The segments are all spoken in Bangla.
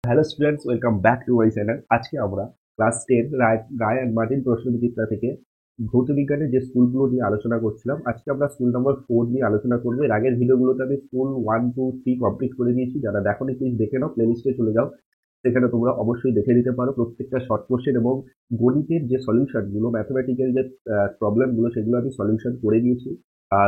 Hello students, welcome back to my channel. আজকে আমরা ক্লাস 10 রায় অ্যান্ড মার্টিন প্রশ্নবিচিত্রা থেকে ভৌত বিজ্ঞানের যে স্কুলগুলো নিয়ে আলোচনা করছিলাম, আজকে আমরা স্কুল নাম্বার 4 নিয়ে আলোচনা করবো। এর আগের ভিডিওগুলোতে আমি স্কুল 1, 2, 3 কমপ্লিট করে দিয়েছি। যারা দেখোনি প্লিজ দেখে নাও, প্লেলিস্টে চলে যাও, সেখানে তোমরা অবশ্যই দেখে নিতে পারো প্রত্যেকটা শর্ট কোশ্চেন এবং গণিতের যে সলিউশনগুলো, ম্যাথমেটিক্যাল যে প্রবলেমগুলো, সেগুলো আমি সলিউশন করে দিয়েছি।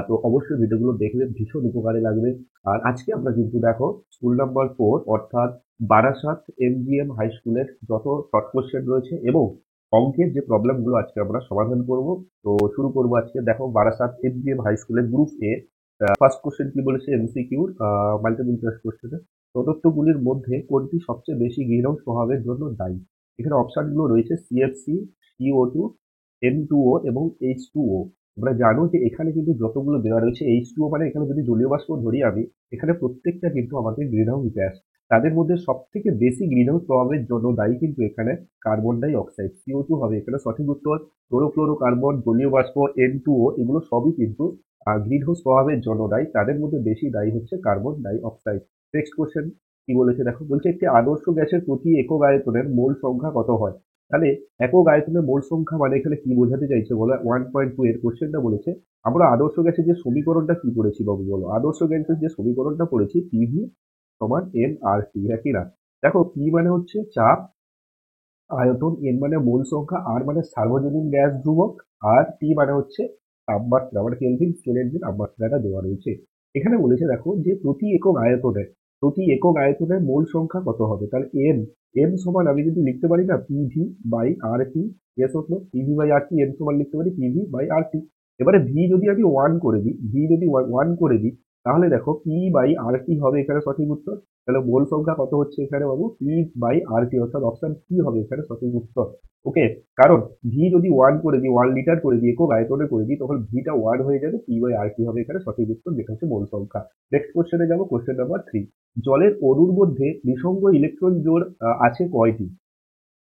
তো অবশ্যই ভিডিওগুলো দেখলে ভীষণ উপকারে লাগবে। আর আজকে আমরা কিন্তু দেখো স্কুল নাম্বার 4 অর্থাৎ বারাসাত এমজিএম হাই স্কুলের যত শর্ট কোশ্চেন রয়েছে এবং অঙ্কের যে প্রবলেমগুলো আজকে আমরা সমাধান করব। তো শুরু করবো আজকে। দেখো, বারাসাত এমজিএম হাই স্কুলের গ্রুপ এ ফার্স্ট কোশ্চেন কি বলেছে, এমসিকিউ মাল্টিপল চয়েস কোশ্চেন। প্রদত্তগুলির মধ্যে কোনটি সবচেয়ে বেশি গ্রিনহাউস প্রভাবের জন্য দায়ী? এখানে অপশনগুলো রয়েছে সিএফসি, সিও2, এন2ও এবং এইচ2ও। তোমরা জানো যে এখানে কিন্তু যতগুলো দেওয়া রয়েছে, এইচ2ও মানে এখানে যদি জলীয় বাষ্প ধরি আমি, এখানে প্রত্যেকটা কিন্তু আমাদের গ্রিনহাউস গ্যাস। তাদের মধ্যে সব থেকে বেশি গ্রিনহাউস প্রভাবের জন্য দায়ী কিন্তু এখানে কার্বন ডাই অক্সাইড, সিও2 হবে এখানে সঠিক উত্তর। ক্লোরোফ্লোরোকার্বন, জলীয় বাষ্প, এন2ও এগুলো সবই কিন্তু গ্রিনহাউস প্রভাবের জন্য দায়ী। তাদের মধ্যে বেশি দায়ী হচ্ছে carbon die oxide. Next question কি বলেছে দেখো, বলছে একটি আদর্শ গ্যাসের প্রতি একক আয়তনের মোল সংখ্যা কত হয়? তাহলে একক আয়তনের মোল সংখ্যা মানে এখানে কি বোঝাতে চাইছে বলো? 1.2 এর কোশ্চেনটা বলেছে আমরা আদর্শ গ্যাসের যে সমীকরণটা কি পড়েছি বাবু বলো? আদর্শ গ্যাসের যে সমীকরণটা পড়েছি, পিভি সমান এন আর টি, হ্যাঁ কি না? দেখো, পি মানে হচ্ছে চাপ, আয়তন, এন মানে মোল সংখ্যা, আর মানে সার্বজনীন গ্যাস ধ্রুবক, আর টি মানে হচ্ছে তাপমাত্রা, মানে কেলভিন স্কেলের যে তাপমাত্রাটা দেওয়া রয়েছে। এখানে বলেছে দেখো যে প্রতি একক আয়তনের মোল সংখ্যা কত হবে? তাহলে এম, এম সমান আমি যদি লিখতে পারি না PV by R T. S হলো PV by R T, M সমান লিখতে পারি পিভি বাই আর টি। এবারে ভি যদি আমি 1 করে দিই, ভি যদি 1 করে দিই, তাহলে দেখো পি বাই আর টি হবে এখানে সঠিক উত্তর। তাহলে মোল সংখ্যা কত হচ্ছে এখানে বাবু? পি বাই আর টি, অর্থাৎ অপশন সি হবে এখানে সঠিক উত্তর। ওকে, কারণ ভি যদি 1 করে দিই, 1 লিটার করে দিই, একক আয়তনে করে দিই, তখন ভিটা 1 হয়ে যাবে, পি বাই আর টি হবে এখানে সঠিক উত্তর, যেটা হচ্ছে মোল সংখ্যা। নেক্সট কোশ্চেনে যাবো, কোশ্চেন নাম্বার 3। জলের অণুর মধ্যে নিঃসঙ্গ ইলেকট্রন জোড় আছে কয়টি?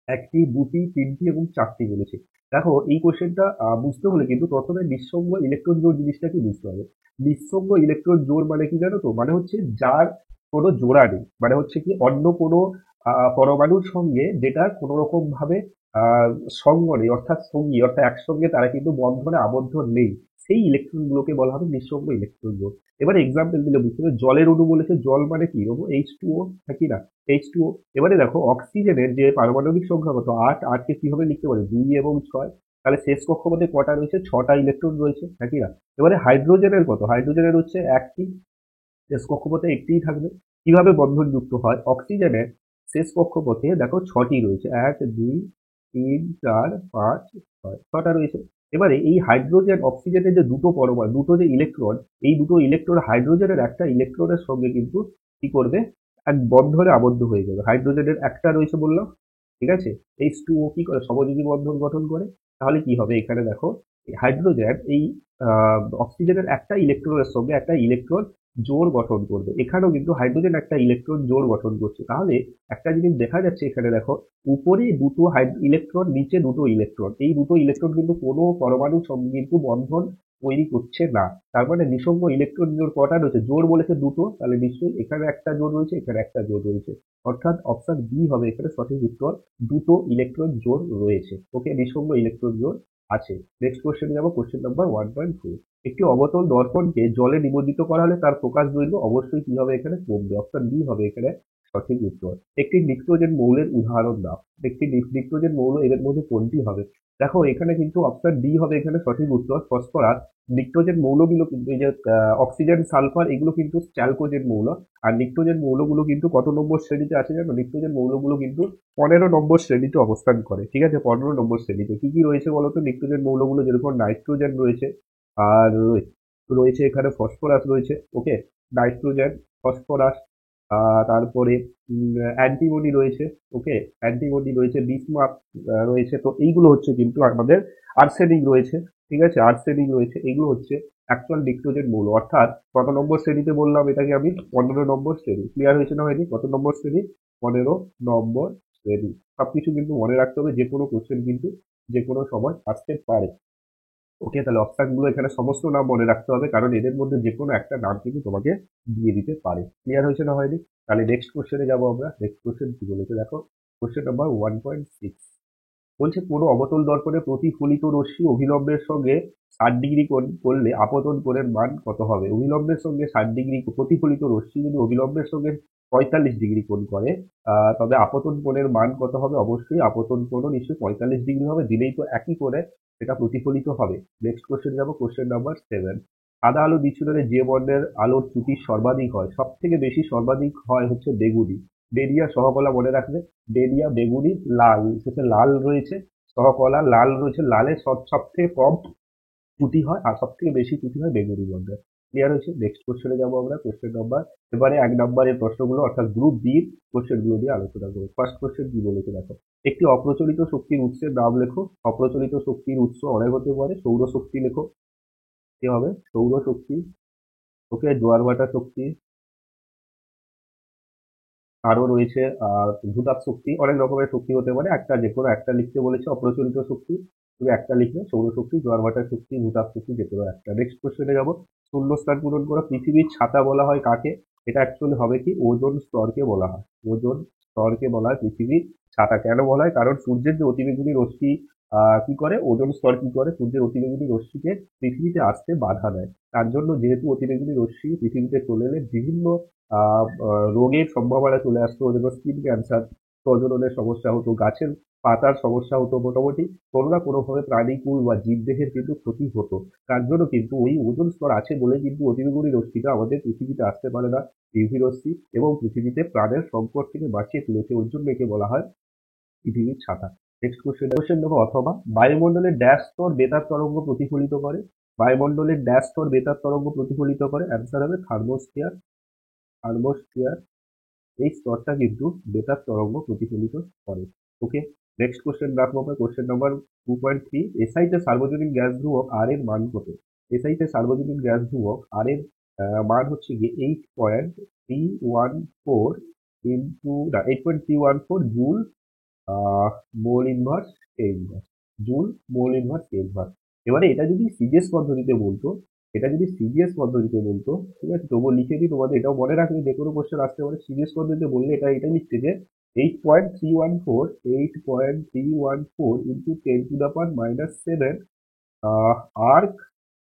1টি, 2টি, 3টি এবং 4টি বলেছে। দেখো, এই কোশ্চেনটা বুঝতে হলে কিন্তু প্রথমে নিঃসঙ্গ ইলেকট্রন জোড় জিনিসটা কি বুঝতে হবে। নিঃসঙ্গ ইলেকট্রন জোড় মানে কি জানো তো? মানে হচ্ছে যার কোনো জোড়া নেই, মানে হচ্ছে কি অন্য কোনো পরমাণুর সঙ্গে যেটা কোনো রকম ভাবে আহ সঙ্গ নেই, অর্থাৎ সঙ্গী, অর্থাৎ একসঙ্গে তারা কিন্তু বন্ধনে আবদ্ধ নেই, সেই ইলেকট্রন গুলোকে বলা হবে নিঃসঙ্গ ইলেকট্রন জোড়। এবারে এক্সাম্পল দিলে বুঝতে হবে। জলের অণু বলেছে, জল মানে কি বাবু? H2O, থাকি না? H2O। এবারে দেখো অক্সিজেনের যে পারমাণবিক সংখ্যা কত? 8। 8কে কিভাবে লিখতে পারি? 2 এবং 6। তাহলে শেষ কক্ষপথে কটা রয়েছে? 6টা ইলেকট্রন রয়েছে, নাকি না? এবারে হাইড্রোজেনের কত? হাইড্রোজেনের হচ্ছে 1টি, শেষ কক্ষপথে একটিই থাকবে। কিভাবে বন্ধন যুক্ত হয়? অক্সিজেনের শেষ কক্ষপথে দেখো 6টি রয়েছে, 1, 2, 3, 4, 5, 6, 6টা রয়েছে। এবারে এই হাইড্রোজেন অক্সিজেনের যে দুটো পরমাণু, দুটো যে ইলেকট্রন, এই দুটো ইলেকট্রন হাইড্রোজেনের একটা ইলেকট্রনের সঙ্গে কিন্তু কি করবে? এক বন্ধনে আবদ্ধ হয়ে যাবে। হাইড্রোজেনের একটা রয়েছে বললাম, ঠিক আছে? H2O কি করে? সমযোজী বন্ধন গঠন করে। তাহলে কি হবে এখানে দেখো, হাইড্রোজেন এই অক্সিজেনের একটা ইলেকট্রনের সঙ্গে একটা ইলেকট্রন জোড় গঠন করবে। এখানেও কিন্তু হাইড্রোজেন একটা ইলেকট্রন জোড় গঠন করছে। তাহলে একটা জিনিস দেখা যাচ্ছে এখানে দেখো, উপরে দুটো ইলেকট্রন, নিচে দুটো ইলেকট্রন, এই দুটো ইলেকট্রন কিন্তু কোনো পরমাণুর সঙ্গে কিন্তু বন্ধন তৈরি করছে না। তার মানে নিঃসঙ্গ ইলেকট্রন জোড় কটা রয়েছে? জোড় বলেছে দুটো, তাহলে নিশ্চয়ই এখানে একটা জোড় রয়েছে, এখানে একটা জোড় রয়েছে, অর্থাৎ অপশন বি হবে এখানে সঠিক উত্তর। দুটো ইলেকট্রন জোড় রয়েছে। ওকে, নিঃসঙ্গ ইলেকট্রন জোড় আছে। নেক্সট কোশ্চেনে যাবো, কোশ্চেন নাম্বার 1.4। একটি অবতল দর্পণকে জলে নিমজ্জিত করা হলে তার প্রকাশ দৈর্ঘ্য অবশ্যই কি হবে এখানে? কমবে। অপশন বি হবে এখানে সঠিক উত্তর। একটি নিক্টোজেন মৌলের উদাহরণ দাও। একটি নিক্টোজেন মৌল, এদের মধ্যে কোনটি হবে? দেখো, এখানে কিন্তু অপশন ডি হবে এখানে সঠিক উত্তর, ফসফরাস। নিক্টোজেন মৌলগুলো কিন্তু এই যে অক্সিজেন, সালফার, এগুলো কিন্তু চ্যালকোজেন মৌল। আর নিক্টোজেন মৌলগুলো কিন্তু কত নম্বর শ্রেণীতে আছে জানো? নিক্টোজেন মৌলগুলো কিন্তু 15 নম্বর শ্রেণীতে অবস্থান করে, ঠিক আছে? 15 নম্বর শ্রেণীতে কি কি রয়েছে বলতো নিক্টোজেন মৌলগুলো? যেরকম নাইট্রোজেন রয়েছে, আর রয়েছে এখানে ফসফরাস রয়েছে। ওকে, নাইট্রোজেন, ফসফরাস, তারপরে অ্যান্টিমনি রয়েছে। ওকে, অ্যান্টিমনি রয়েছে, বিসমাথ রয়েছে। তো এইগুলো হচ্ছে কিন্তু আমাদের, আর্সেনিক রয়েছে, ঠিক আছে? আর্সেনিক রয়েছে, এইগুলো হচ্ছে অ্যাকচুয়াল নিক্টোজেন মৌল। অর্থাৎ কত নম্বর শ্রেণীতে বললাম এটাকে আমি? 15 নম্বর শ্রেণী। ক্লিয়ার হয়েছে না হয়নি? কত নম্বর শ্রেণী? 15 নম্বর শ্রেণী। সবকিছু কিন্তু মনে রাখতে হবে, যে কোনো কোশ্চেন কিন্তু যে কোনো সময় আসতে পারে। ওকে, তাহলে অপশানগুলো এখানে সমস্ত নাম মনে রাখতে হবে, কারণ এদের মধ্যে যে কোনো একটা নাম কিন্তু তোমাকে দিয়ে দিতে পারে। ক্লিয়ার হয়েছে না হয়নি? তাহলে নেক্সট কোশ্চেনে যাবো আমরা। নেক্সট কোশ্চেন কি বলেছে দেখো, কোশ্চেন নাম্বার 1.6 বলছে কোনো অবতল দর্পণে প্রতিফলিত রশ্মি অভিলম্বের সঙ্গে 60 ডিগ্রি কোণ করলে আপতন কোণের মান কত হবে? অভিলম্বের সঙ্গে 60 ডিগ্রি, প্রতিফলিত রশ্মি যদি অভিলম্বের সঙ্গে 45 ডিগ্রি কোণ করে, তবে আপতন কোণের মান কত হবে? অবশ্যই আপতন কোণও নিশ্চয়ই 45 ডিগ্রি হবে, দিলেই তো একই করে সেটা প্রতিফলিত হবে। নেক্সট কোশ্চেন যাবো, কোশ্চেন নাম্বার 7। সাদা আলো বিচ্ছুরণে যে বর্ণের আলোর ত্রুটি সর্বাধিক হয়, সব থেকে বেশি সর্বাধিক হয় হচ্ছে বেগুনি। বেরিয়া সহকলা মনে রাখবে, বেরিয়া, বেগুনি, লাল, শেষে লাল রয়েছে, সহকলা লাল রয়েছে, লালের সব থেকে কম ত্রুটি হয় আর সব থেকে বেশি ত্রুটি হয় বেগুনি বর্ণের। ক্লিয়ার হয়েছে? নেক্সট কোশ্চেনে যাবো আমরা, কোশ্চেন নাম্বার, এবারে 1 নম্বরের প্রশ্নগুলো অর্থাৎ গ্রুপ বি কোশ্চেনগুলো দিয়ে আলোচনা করবো। ফার্স্ট কোশ্চেন কি বলেছে দেখো, একটি অপ্রচলিত শক্তির উৎসের নাম লেখো। অপ্রচলিত শক্তির উৎস অনেক হতে পারে, সৌরশক্তি লেখো, কি হবে? সৌরশক্তি। ওকে, জোয়ার ভাটা শক্তি, আরো রয়েছে ভূতাপ শক্তি, অনেক রকমের শক্তি হতে পারে, একটা যে কোনো একটা লিখতে বলেছে। অপ্রচলিত শক্তি তুমি একটা লিখবে, সৌরশক্তি, জোয়ার ভাটার শক্তি, ভূতাপ শক্তি, যে কোনো একটা। নেক্সট কোশ্চেনে যাবো, শূন্যস্থান পূরণ করা। পৃথিবীর ছাতা বলা হয় কাকে? এটা অ্যাকচুয়ালি হবে কি, ওজোন স্তরকে বলা হয়। ওজোন স্তরকে বলা হয় পৃথিবীর ছাতা। কেন বলা হয়? কারণ সূর্যের যে অতিবেগুনি রশ্মি কি করে, ওজোন স্তর কি করে, সূর্যের অতিবেগুনি রশ্মিকে পৃথিবীতে আসতে বাধা দেয়। তার জন্য যেহেতু অতিবেগুনি রশ্মি পৃথিবীতে চলে এলে বিভিন্ন রোগের সম্ভাবনা চলে আসতো, যেমন স্কিন ক্যান্সার, প্রজননের সমস্যা হতো, গাছের পাতার সমস্যা হতো, মোটামুটি কোনো না কোনোভাবে প্রাণীকুল বা জীবদেহের কিন্তু ক্ষতি হতো। তার জন্য কিন্তু ওই ওজোন স্তর আছে বলে কিন্তু অতিবেগুনি রশ্মিটা আমাদের পৃথিবীতে আসতে পারে না, ইউভি রশ্মি, এবং পৃথিবীতে প্রাণের সংকট থেকে বাঁচিয়ে তুলেছে। ওর জন্য একে বলা হয় পৃথিবীর ছাতা। নেক্সট কোশ্চেন দেখো, অথবা বায়ুমণ্ডলের ড্যাশ স্তর বেতার তরঙ্গ প্রতিফলিত করে। বায়ুমণ্ডলের ড্যাশ স্তর বেতার তরঙ্গ প্রতিফলিত করে, অ্যান্সার হবে থার্মোস্ফিয়ার। থার্মোস্ফিয়ার এই স্তরটা কিন্তু বেতার তরঙ্গ প্রতিফলিত করে। ওকে, নেক্সট কোশ্চেন রাখবো আমরা, কোশ্চেন নাম্বার 2.3। এসআইতে সার্বজনীন গ্যাস ধ্রুবক আর এর মান কত? এসআইতে সার্বজনীন গ্যাস ধ্রুবক আর এর মান হচ্ছে গিয়ে 8.314 ইন্টু 8.314 জুল মোল ইনভার্স কে ইনভার্স, জুল মোল ইনভার্স কে ইনভার্স। এবারে এটা যদি সিজিএস পদ্ধতিতে বলতো, এটা যদি সিজিএস পদ্ধতিতে বলতো, ঠিক আছে, তবুও লিখে দিই, তোমাদের এটাও মনে রাখবে, যে কোনো কোশ্চেন আসতে পারে। সিজিএস পদ্ধতিতে বললে এটা লিখতে যে 8.314 into 10⁻⁻7 arc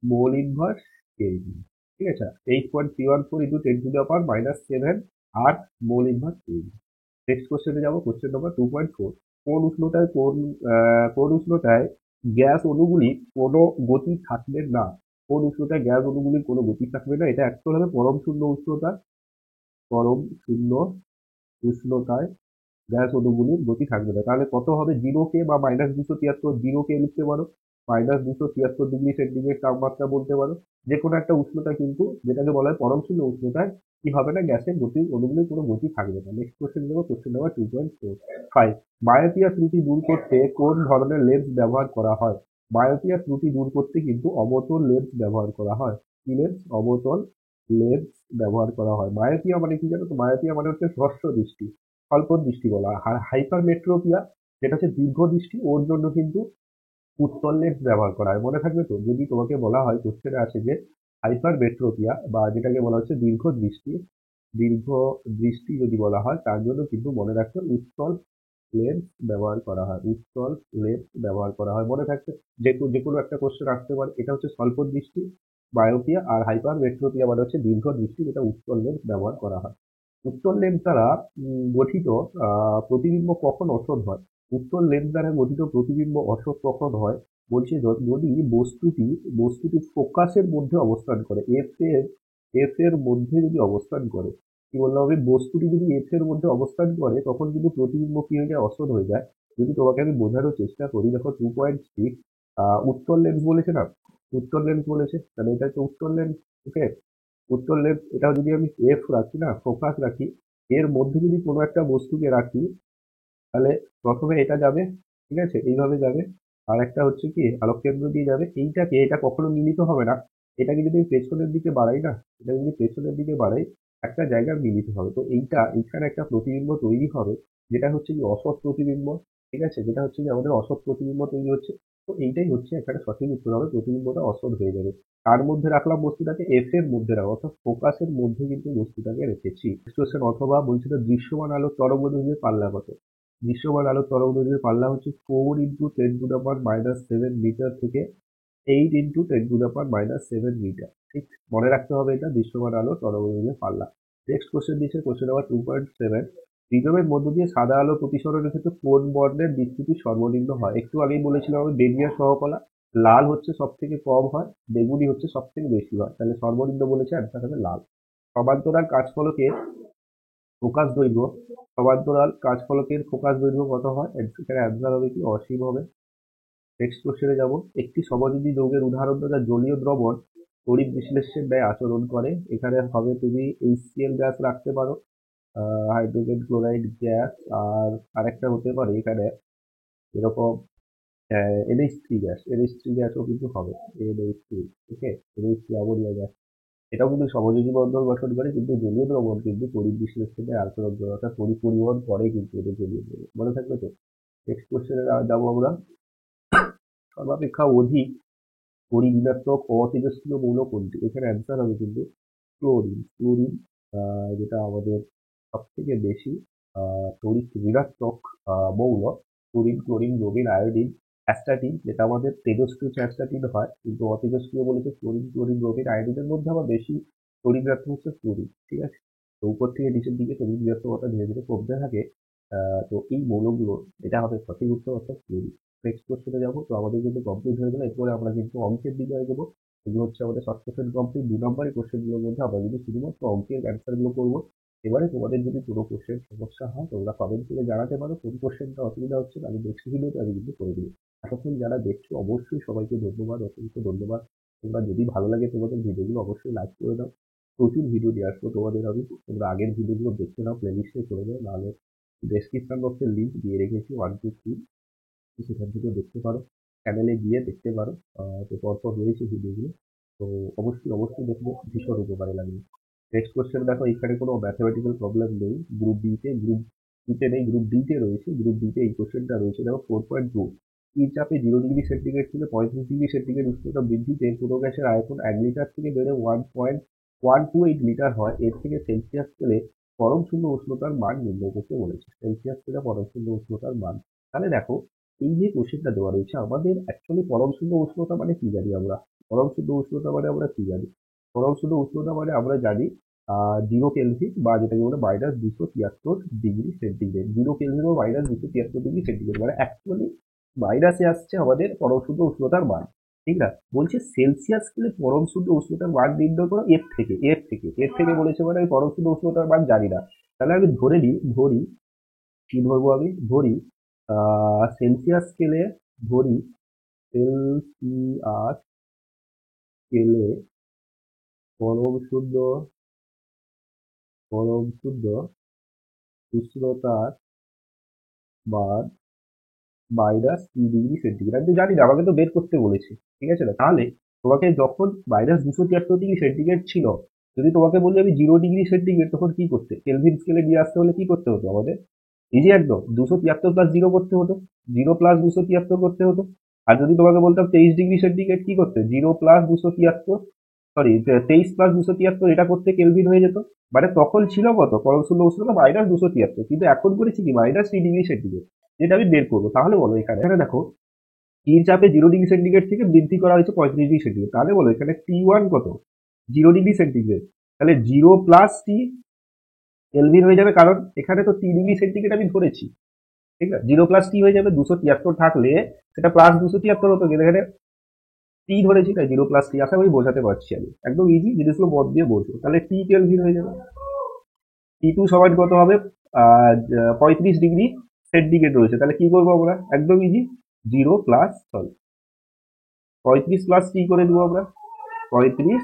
mole inverse KG. ঠিক আছে, 8.314 into 10⁻⁻7 arc mole inverse KG. Next কোশ্চেনে যাবো, কোশ্চেন নাম্বার 2.4। কোন উষ্ণতায় গ্যাস অনুগুলির কোনো গতি থাকবে না? কোন উষ্ণতায় গ্যাস অনুগুলির কোনো গতি থাকবে না? এটা অ্যাকচুয়াল হবে পরম শূন্য উষ্ণতা। পরম শূন্য উষ্ণতায় গ্যাস অণুগুলির গতি থাকবে না। তাহলে কত হবে? 0K বা -273, 0K লিখতে পারো, -273 ডিগ্রি সেন্টিগ্রেড তাপমাত্রা বলতে পারো। যে কোনো একটা উষ্ণতা কিন্তু, যেটাকে বলা হয় পরম শূন্য উষ্ণতায়, কি হবে না, গ্যাসের গতি, অণুগুলির কোনো গতি থাকবে না। নেক্সট কোশ্চেন দেবো, কোশ্চেন নাম্বার 2.5। মায়োপিয়া ত্রুটি দূর করতে কোন ধরনের লেন্স ব্যবহার করা হয়? মায়োপিয়া ত্রুটি দূর করতে কিন্তু অবতল লেন্স ব্যবহার করা হয়। কি লেন্স? অবতল লেন্স ব্যবহার করা হয়। মায়োপিয়া মানে কি জানো তো? মায়োপিয়া মানে হচ্ছে হ্রস্ব দৃষ্টি, স্বল্প দৃষ্টি বলা হয়। আর হাইপারমেট্রোপিয়া, যেটা হচ্ছে দীর্ঘ দৃষ্টি, ওর জন্য কিন্তু উত্তল লেন্স ব্যবহার করা হয়। মনে থাকবে তো? যদি তোমাকে বলা হয়, কোশ্চেনে আছে যে হাইপারমেট্রোপিয়া বা যেটাকে বলা হচ্ছে দীর্ঘ দৃষ্টি, দীর্ঘ দৃষ্টি যদি বলা হয়, তার জন্য কিন্তু মনে রাখবে উত্তল লেন্স ব্যবহার করা হয়। উত্তল লেন্স ব্যবহার করা হয়, মনে থাকবে। যে কোনো একটা কোশ্চেন আসতে পারে। এটা হচ্ছে স্বল্প দৃষ্টি বায়োপিয়া, আর হাইপারমেট্রোপিয়া মানে হচ্ছে দীর্ঘ দৃষ্টি, যেটা উত্তল লেন্স ব্যবহার করা হয়। উত্তল লেন্স দ্বারা গঠিত প্রতিবিম্ব কখন অসৎ হয়? উত্তল লেন্স দ্বারা গঠিত প্রতিবিম্ব অসৎ কখন হয়? বলছে যদি বস্তুটি ফোকাসের মধ্যে অবস্থান করে, এফ এর মধ্যে যদি অবস্থান করে। কি বললাম আমি? বস্তুটি যদি এফ এর মধ্যে অবস্থান করে, তখন কিন্তু প্রতিবিম্ব কি হয়ে যায়? অসৎ হয়ে যায়। যদি তোমাকে আমি বোঝানোর চেষ্টা করি, দেখো 2.6 উত্তল লেন্স বলেছে না, উত্তল লেন্স বলেছে, তাহলে এটা হচ্ছে উত্তল লেন্স। ওকে, উত্তর লেন্স, এটা যদি আমি এফ রাখি না, ফোকাস রাখি, এর মধ্যে যদি কোনো একটা বস্তুকে রাখি, তাহলে প্রথমে এটা যাবে, ঠিক আছে, এইভাবে যাবে, আর একটা হচ্ছে কি আলোক কেন্দ্র দিয়ে যাবে। এটা কখনো মিলিত হবে না। এটাকে যদি আমি পেছনের দিকে বাড়াই না, এটা যদি পেছনের দিকে বাড়াই, একটা জায়গায় মিলিত হবে। তো এইখানে একটা প্রতিবিম্ব তৈরি হবে, যেটা হচ্ছে কি অসৎ প্রতিবিম্ব। ঠিক আছে, যেটা হচ্ছে কি আমাদের অসৎ প্রতিবিম্ব তৈরি হচ্ছে। তো এইটাই হচ্ছে এখানে সঠিক উত্তর হবে, প্রতিবিম্বটা অসৎ হয়ে যাবে। তার মধ্যে রাখলাম বস্তুটাকে, এফ এর মধ্যে রাখা, অর্থাৎ ফোকাসের মধ্যে কিন্তু বস্তুটাকে রেখেছি। কোশ্চেন, অথবা বলছিল দৃশ্যমান আলোর তরঙ্গদৈর্ঘ্যের পাল্লা কত। দৃশ্যমান আলোর তরঙ্গদৈর্ঘ্যের পাল্লা হচ্ছে 4 × 10⁻⁷ মিটার থেকে 8 × 10⁻⁷ মিটার। ঠিক মনে রাখতে হবে, এটা দৃশ্যমান আলো তরঙ্গদৈর্ঘ্যের পাল্লা। নেক্সট কোশ্চেন দিচ্ছে, কোশ্চেন নাম্বার 2.7, প্রিজমের মধ্য দিয়ে সাদা আলো প্রতিসরণের ক্ষেত্রে কোন বর্ণের বিস্তৃতি সর্বনিম্ন হয়। একটু আগেই বলেছিলাম আমি, বেনিয়ার সহকলা। লাল হচ্ছে সব থেকে কম হয়, বেগুনি হচ্ছে সব থেকে বেশি হয়, তাহলে সর্বনিম্ন বলেছে, অ্যান্সার হবে লাল। সমান্তরাল কাজফলকের ফোকাস দৈর্ঘ্য, সমান্তরাল কাজফলকের ফোকাস দৈর্ঘ্য কত হয়, এখানে অ্যান্সার হবে কি, অসীম হবে। নেক্সট কোশ্চেনে যাব, একটি সমযোজী যৌগের উদাহরণ যা জলীয় দ্রবণ তড়িৎ বিশ্লেষণের ন্যায় আচরণ করে। এখানে হবে তুমি HCl গ্যাস রাখতে পারো, হাইড্রোজেন ক্লোরাইড গ্যাস, আর আরেকটা হতে পারে এখানে এরকম NH3 গ্যাস, NH3 গ্যাসও কিন্তু হবে, NH3, ঠিক আছে, NH3 অ্যামোনিয়া গ্যাস। এটাও কিন্তু সমযোজী বন্ধন গঠন করে, কিন্তু জলীয় দ্রবণ কিন্তু তড়িৎ বিশ্লেষণে আচরণ করে, অর্থাৎ তড়িৎ পরিবহন করে কিন্তু এদের জলীয় দ্রবণ। মনে থাকবে তো? নেক্সট কোশ্চেনে যাবো আমরা, সর্বাপেক্ষা অধিক পরিঋণাত্মক অতেজস্ক্রিয় মৌল কোনটি। এখানে অ্যান্সার হবে কিন্তু ক্লোরিন। ক্লোরিন যেটা আমাদের সব থেকে বেশি তড়িৎ ঋণাত্মক মৌল। Chlorine, chlorine, bromine, iodine, astatine, যেটা আমাদের তেজস্ক্রিয় অ্যাস্টাটিন হয়, কিন্তু অতেজস্ক্রিয় বলেছে ক্লোরিন, ক্লোরিন, ব্রোমিন, আয়োডিনের মধ্যে আবার বেশি তড়িৎ ঋণাত্মক হচ্ছে ক্লোরিন। ঠিক আছে, তো উপর থেকে নিচের দিকে তড়িৎ ঋণাত্মকতা ধীরে ধীরে কমতে থাকে। তো এই মৌলগুলো, এটা হবে সঠিক উত্তর, অর্থাৎ ক্লোরিন। নেক্সট কোশ্চেনে যাবো, তো আমাদের কিন্তু কমপ্লিট হয়ে গেল। এরপরে আমরা কিন্তু অঙ্কের দিকে এগোবো। এগুলো হচ্ছে আমাদের শর্ট কোশ্চেন কমপ্লিট। 2 নম্বরের কোশ্চেনগুলোর মধ্যে আমরা যদি শুধুমাত্র অঙ্কের অ্যান্সারগুলো করবো। এবারে তোমাদের যদি কোনো কোশ্চেন সমস্যা হয়, তোমরা কমেন্ট করে জানাতে পারো কোন কোশ্চেনটা অসুবিধা হচ্ছে, আমি নেক্সট ভিডিওতে আমি কিন্তু করে দিই। এতক্ষণ যারা দেখছো অবশ্যই সবাইকে ধন্যবাদ, অসংখ্য ধন্যবাদ। তোমরা যদি ভালো লাগে তোমাদের ভিডিওগুলো অবশ্যই লাইক করে দাও। প্রচুর ভিডিও দিয়ে আসবো তোমাদের আমি, তোমরা আগের ভিডিওগুলো দেখতে নাও, প্লেলিস্টে করে দাও, নাহলে ডেসক্রিপশন বক্সের লিঙ্ক দিয়ে রেখেছি 1 2 3, সেখান থেকেও দেখতে পারো, চ্যানেলে গিয়ে দেখতে পারো। তো পরপর রয়েছে ভিডিওগুলো, তো অবশ্যই অবশ্যই দেখবো, ভীষণ উপকারে লাগবে। নেক্সট কোশ্চেন দেখো, এখানে কোনো ম্যাথমেটিক্যাল প্রবলেম নেই, গ্রুপ বিতে, গ্রুপ সিতে নেই, গ্রুপ ডিতে রয়েছে। গ্রুপ ডিতে এই কোশ্চেনটা রয়েছে, দেখো 4.2, স্থির চাপে 0 ডিগ্রি সেন্টিগ্রেড থেকে 35 ডিগ্রি সেন্টিগ্রেড উষ্ণতা বৃদ্ধিতে কোনো গ্যাসের আয়তন 1 লিটার থেকে বেড়ে 1.128 লিটার হয়, এর থেকে সেলসিয়াস স্কেলে পরম শূন্য উষ্ণতার মান নির্ণয় করতে বলেছে। সেলসিয়াস স্কেলে পরম শূন্য উষ্ণতার মান, তাহলে দেখো এই যে কোশ্চেনটা দেওয়া রয়েছে, আমাদের অ্যাকচুয়ালি পরম শূন্য উষ্ণতা মানে কি জানি আমরা? পরম শূন্য উষ্ণতা মানে আমরা কি জানি? পরম শূন্য উষ্ণতা মানে আমরা জানি 0 কেলভিন, বা যেটাকে বলে -273 ডিগ্রি সেন্টিগ্রেড। 0 কেলভিন ও -273 ডিগ্রি সেন্টিগ্রেড, মানে অ্যাকচুয়ালি মাইনাসে আসছে আমাদের পরম শূন্য উষ্ণতার মান। ঠিক না? বলছে সেলসিয়াস স্কেলে পরম শূন্য উষ্ণতার মান নির্ণয় করো এর থেকে বলেছে, মানে আমি পরম শূন্য উষ্ণতার মান জানি না। তাহলে আমি ধরি কি ধরবো, আমি ধরি সেলসিয়াস স্কেলে, ধরি সেলসিয়াস স্কেলে পরম শূন্য উষ্ণতার মান -3 ডিগ্রি সেন্টিগ্রেড। আমি তো জানি না, আমাকে তো বের করতে বলেছে। ঠিক আছে না? তাহলে তোমাকে যখন -273 ডিগ্রি সেন্টিগ্রেড ছিল, যদি তোমাকে বলি আমি 0 ডিগ্রি সেন্টিগ্রেড, তখন কি করতে? কেলভিন স্কেলে নিয়ে আসতে হলে কি করতে হতো আমাদের? ইজি একদম, 273 + 0 করতে হতো, 0 + 273 করতে হতো। আর যদি তোমাকে বলতাম 23 ডিগ্রি সেন্টিগ্রেড, কি করতে? 0 + 273, সরি 23 + 273, এটা করতে কেলভিন হয়ে যেত। মানে তখন ছিল কত পরম শূন্য উষ্ণতা? -273, কিন্তু এখন করেছি কি, -3 ডিগ্রি সেন্টিগ্রেড, যেটা আমি বের করবো। তাহলে বলো, এখানে এখানে দেখো স্থির চাপে 0 ডিগ্রি সেন্টিগ্রেড থেকে বৃদ্ধি করা হয়েছে 35 ডিগ্রি সেন্টিগ্রেড, তাহলে বলো এখানে T1 কত? 0 ডিগ্রি সেন্টিগ্রেড, তাহলে 0 + T কেলভিন হয়ে যাবে, কারণ এখানে তো 3 ডিগ্রি সেন্টিগ্রেড আমি ধরেছি। ঠিক আছে, 0 + T হয়ে যাবে, 273 থাকলে সেটা +273 হতো, কিন্তু এখানে টি ধরেছি, তাই 0 + T। আশা করি বোঝাতে পারছি আমি, একদম ইজি, জিনিসগুলো মন দিয়ে বোঝো। তাহলে টি কেলভিন হয়ে যাবে। T2 সমান কত হবে? 35 ডিগ্রি সেন্টিগ্রেড রয়েছে, তাহলে কি করবো আমরা? একদম ইজি, 35 + T করে দেবো আমরা, 35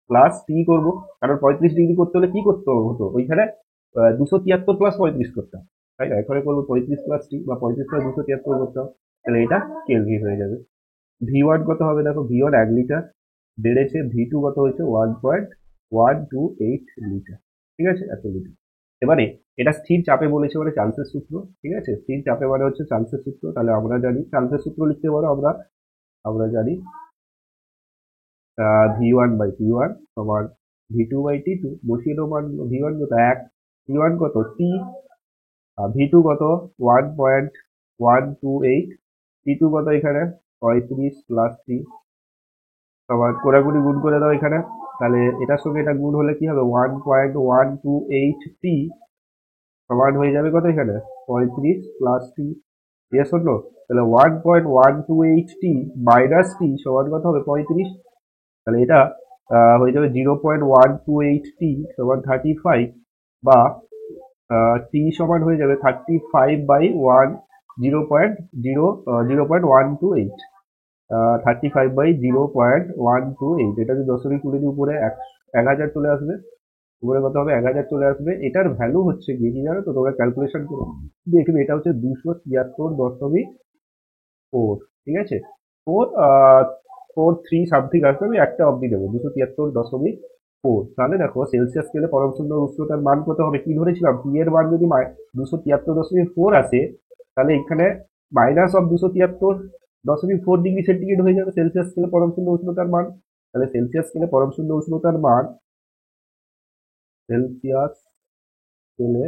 + T করবো, কারণ 35 ডিগ্রি করতে হলে কি করতে হতো ওইখানে? 273 + 35 করতাম, তাই না? এখানে করবো 35 + T, বা 35 + 273 করতাম, তাহলে এটা কেলভিন হয়ে যাবে। V1 কত হবে? দেখো V1 1 লিটার বেড়েছে, V2 কত হয়েছে? 1.128 লিটার। ঠিক আছে, এত লিটার। এবারে এটা স্থির চাপে বলেছে, মানে চার্লসের সূত্র। ঠিক আছে, স্থির চাপে মানে হচ্ছে চার্লসের সূত্র, তাহলে আমরা জানি চার্লসের সূত্র লিখতে পারো আমরা আমরা জানি V1/T1 সমান V2/T2, বসিয়ে দেবো মান। V1 কত 1, T1 কত T, V2 কত 1.128, T2 কত এখানে 35 প্লাস T সমান কোড়াকুড়ি গুণ করে দাও এখানে। তাহলে এটার সঙ্গে এটা গুণ হলে কি হবে 1.128T সমান হয়ে যাবে কত এখানে 35 plus T। Yes or no? তাহলে 1.128T মাইনাস T সমান কত হবে 35। তাহলে এটা হয়ে যাবে 0.128T সমান 35, বা টি সমান হয়ে যাবে 35/1, 0.128, 35/0.128। এটা যদি দশমিক তুলে দিই উপরে 1000 চলে আসবে, উপরে কত হবে 1000 চলে আসবে। এটার ভ্যালু হচ্ছে কি কি জানো তো, তোমরা ক্যালকুলেশন করো দেখবে এটা হচ্ছে 273.4। ঠিক আছে, 4 সামথিং আসবে, আমি একটা অব্দি দেবো 273.4। তাহলে দেখো সেলসিয়াস স্কেলে পরম সুন্দর উষ্ণতার মান কত হবে, কি ধরেছিলাম টি এর মান যদি 273.4 আসে, তাহলে এখানে -273.4 ডিগ্রি সেন্টিগ্রেড হয়ে যাবে সেলসিয়াস স্কেলে পরম শূন্য উষ্ণতার মান। তাহলে সেলসিয়াস স্কেলে পরম শূন্য উষ্ণতার মান, সেলসিয়াস স্কেলে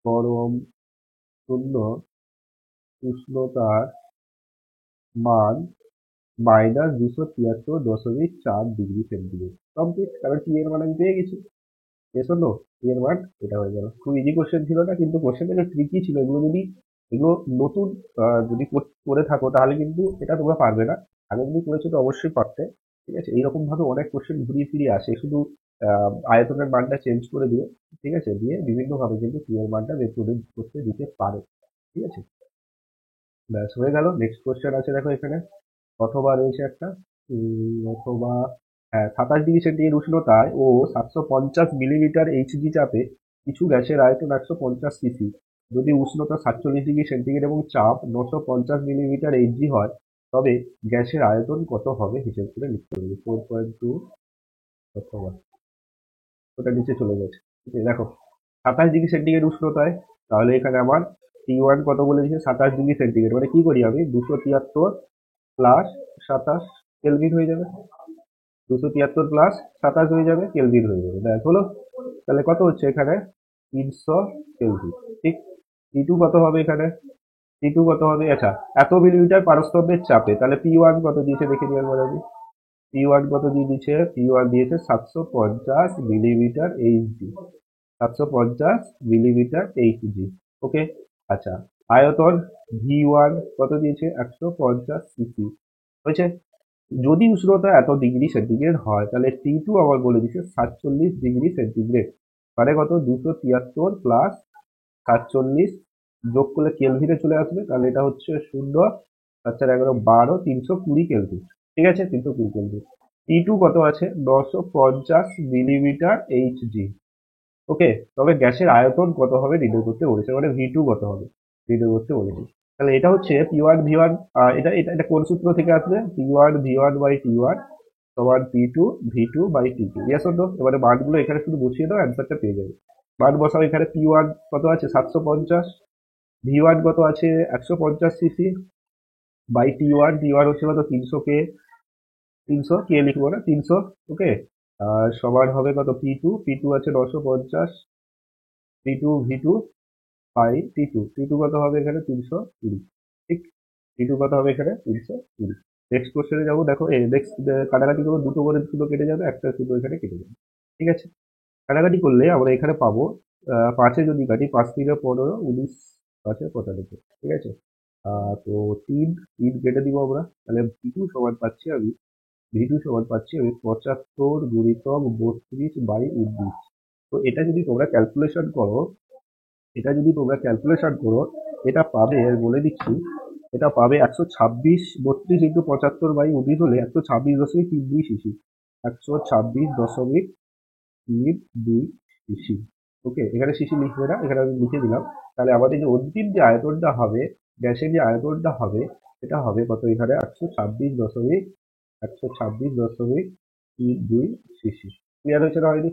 পরম শূন্য উষ্ণতার মান -273.4 ডিগ্রি সেন্টিগ্রেড। কমপ্লিট, কারণ টি এর মান আমি পেয়ে গেছি। এস হলো টি এর মান, এটা হয়ে গেল। খুব ইজি কোশ্চেন ছিল না, কিন্তু কোশ্চেনটা একটু ট্রিকি ছিল। এগুলো নতুন যদি করে থাকো তাহলে কিন্তু এটা তোমরা পারবে না। আগে যদি করেছো তো অবশ্যই পারতে। ঠিক আছে, এইরকম ভাবে অনেক কোশ্চেন ঘুরিয়ে ফিরিয়ে আসে, শুধু আয়তনের মানটা চেঞ্জ করে দিয়ে, ঠিক আছে, দিয়ে বিভিন্ন ভাবে কিন্তু টি এর মানটা বের করতে দিতে পারে। ঠিক আছে, ব্যাস হয়ে গেল। নেক্সট কোশ্চেন আছে দেখো এখানে, অথবা রয়েছে একটা, অথবা হ্যাঁ, 27 ডিগ্রি সেন্টিগ্রেড উষ্ণতায় ও 750 মিলিমিটার এইচজি চাপে কিছু গ্যাসের আয়তন 150 সিসি। যদি উষ্ণতা 47 ডিগ্রি সেন্টিগ্রেড এবং চাপ 950 মিলিমিটার এইচজি হয়, তবে গ্যাসের আয়তন কত হবে হিসেব করে লিখতে হবে। 4.2 অথবা, ওটা নিচে চলে গেছে। ঠিক আছে, দেখো 27 ডিগ্রি সেন্টিগ্রেড উষ্ণতায়, তাহলে এখানে আমার T1 কত বলে দিয়েছে 27 ডিগ্রি সেন্টিগ্রেড, মানে কি করি আমি 273 প্লাস 27 কেলভিন হয়ে যাবে, 273 প্লাস 27 হয়ে যাবে, কেলভিন হয়ে যাবে, ব্যাস হলো। তাহলে কত হচ্ছে এখানে 300 কেলভিন। ঠিক, টি2 কত হবে এখানে, টি2 কত হবে, আচ্ছা এত মিলিমিটার পারস্তম্ভের চাপে, তাহলে P1 কত দিয়েছে দেখে নিয়ে একবার আমি। P1 কত দিয়ে দিচ্ছে, P1 দিয়েছে 750 মিলিমিটার এইচজি, 750 মিলিমিটার এইচজি। ওকে, আচ্ছা আয়তন V1 কত দিয়েছে 150 সিসি হয়েছে। যদি উষ্ণতা এত ডিগ্রি সেন্টিগ্রেড হয়, তাহলে T2 আবার বলে দিচ্ছে 47 ডিগ্রি সেন্টিগ্রেড, মানে কত 273 প্লাস 47 যোগ করলে কেলভিনে চলে আসবে, তাহলে এটা হচ্ছে 0, 4 4 11 12, 320 কেলভিন। ঠিক আছে, 320 কেলভিন। T2 কত আছে 950 মিলিমিটার এইচজি। ওকে, তবে গ্যাসের আয়তন কত হবে নির্ণয় করতে বলেছে, মানে V2 কত হবে নির্ণয় করতে বলেছে। তাহলে এটা হচ্ছে P1 V1, এটা এটা এটা কোন সূত্র থেকে আসবে, P1 V1/T1 সমান P2 V2/T2। Yes or no? এবারে মানগুলো এখানে শুধু বসিয়ে দাও, অ্যান্সারটা পেয়ে যাবে। মান বসাও এখানে, P1 কত আছে 750, V1 কত আছে 150 সিসি, বাই T1, T1 হচ্ছে কত 300 কে, 300 কে লিখবো না 300। ওকে, আর সমান হবে কত P2 আছে 950, P2 V2/T2 কত হবে এখানে 320। ঠিক, T2 কত হবে এখানে 320। নেক্সট কোশ্চেনে যাবো, দেখো নেক্সট কাটাকাটি করবো, দুটো করে শুধু কেটে যাবে, একটা শুধু এখানে কেটে যাবে। ঠিক আছে, কাটাকাটি করলে আমরা এখানে পাবো 5-এ যদি কাটি 5 3 15, 19, 5-এ 95। ঠিক আছে, তো তিন তিন কেটে দিব আমরা, তাহলে V2 সমান পাচ্ছি আমি 75 × 32/19। তো এটা যদি তোমরা ক্যালকুলেশন করো, এটা পাবে, বলে দিচ্ছি, এটা পাবে 126, 32 × 75/19 হলে 126.32 সিসি, 126.32 সিসি। ওকে, এখানে সিসি লিখবে না, এখানে আমি লিখে দিলাম। তাহলে আমাদের যে অন্তিম যে আয়তনটা হবে, গ্যাসের যে আয়তনটা হবে, এটা হবে কত এখানে 126.32 সিসি। ক্লিয়ার হয়েছে না হয়নি?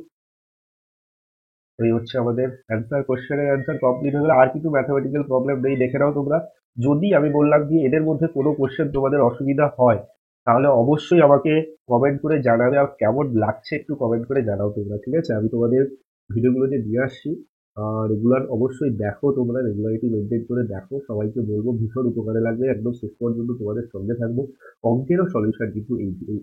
এই হচ্ছে আমাদের অ্যান্সার, কোশ্চেনের অ্যান্সার কমপ্লিট হয়ে গেলে আর কিছু ম্যাথামেটিক্যাল প্রবলেম নেই, দেখে নাও তোমরা। যদি আমি বললাম যে এদের মধ্যে কোনো কোশ্চেন তোমাদের অসুবিধা হয়, তাহলে অবশ্যই আমাকে কমেন্ট করে জানাবে, আর কেমন লাগছে একটু কমেন্ট করে জানাও তোমরা, ঠিক আছে? আমি তোমাদের ভিডিওগুলো যে নিয়ে আসছি রেগুলার অবশ্যই দেখো, তোমরা রেগুলারিটি মেনটেন করে দেখো, সবাইকে বলবো ভীষণ উপকারে লাগবে, একদম শেষ পর্যন্ত তোমাদের সঙ্গে থাকবো। অঙ্কেরও সলিউশন কিন্তু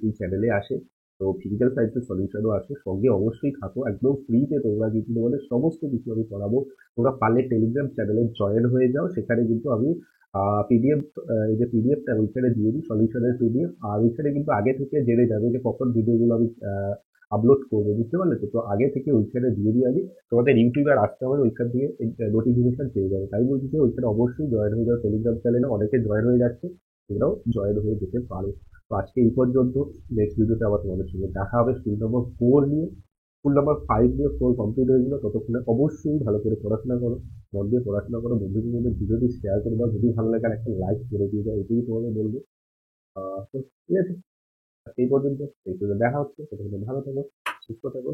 এই চ্যানেলে আসে, তো ফিজিক্যাল সায়েন্সের সলিউশনও আছে, সঙ্গে অবশ্যই থাকো, একদম ফ্রিতে তোমরা কিন্তু তোমাদের সমস্ত কিছু আমি পড়াবো। তোমরা পারলে টেলিগ্রাম চ্যানেলে জয়েন হয়ে যাও, সেখানে কিন্তু আমি পিডিএফ, এই যে পিডিএফটা ওইখানে দিয়ে দিই, সলিউশনের পিডিএফ, আর ওইখানে কিন্তু আগে থেকে জেনে যাবে যে কখন ভিডিওগুলো আমি আপলোড করবো, বুঝতে পারলে তো? তো আগে থেকে ওইখানে দিয়ে দিই আমি, তোমাদের ইউটিউবে আর আসতে হবে ওইখান থেকে নোটিফিকেশন পেয়ে যাবে। তাই বলছি যে ওইখানে অবশ্যই জয়েন হয়ে যাও, টেলিগ্রাম চ্যানেলে অনেকে জয়েন হয়ে যাচ্ছে, তোমরাও জয়েন হয়ে যেতে পারো। তো আজকে এই পর্যন্ত, নেক্সট ভিডিওতে আবার তোমাদের সঙ্গে দেখা হবে স্কুল নম্বর 4 নিয়ে। স্কুল নাম্বার 5 নিয়ে 4 কমপ্লিট হয়ে গেল, ততক্ষণে অবশ্যই ভালো করে পড়াশোনা করো, মন দিয়ে পড়াশোনা করো, বন্ধুদের মধ্যে ভিডিওটি শেয়ার করে দাও, যদি ভালো লাগে আর একটা লাইক করে দিয়ে দাও, এটুকুই তোমাকে বলবো। তো ঠিক আছে, এই পর্যন্ত দেখা হচ্ছে, ততক্ষণে ভালো থাকো, সুস্থ থাকো।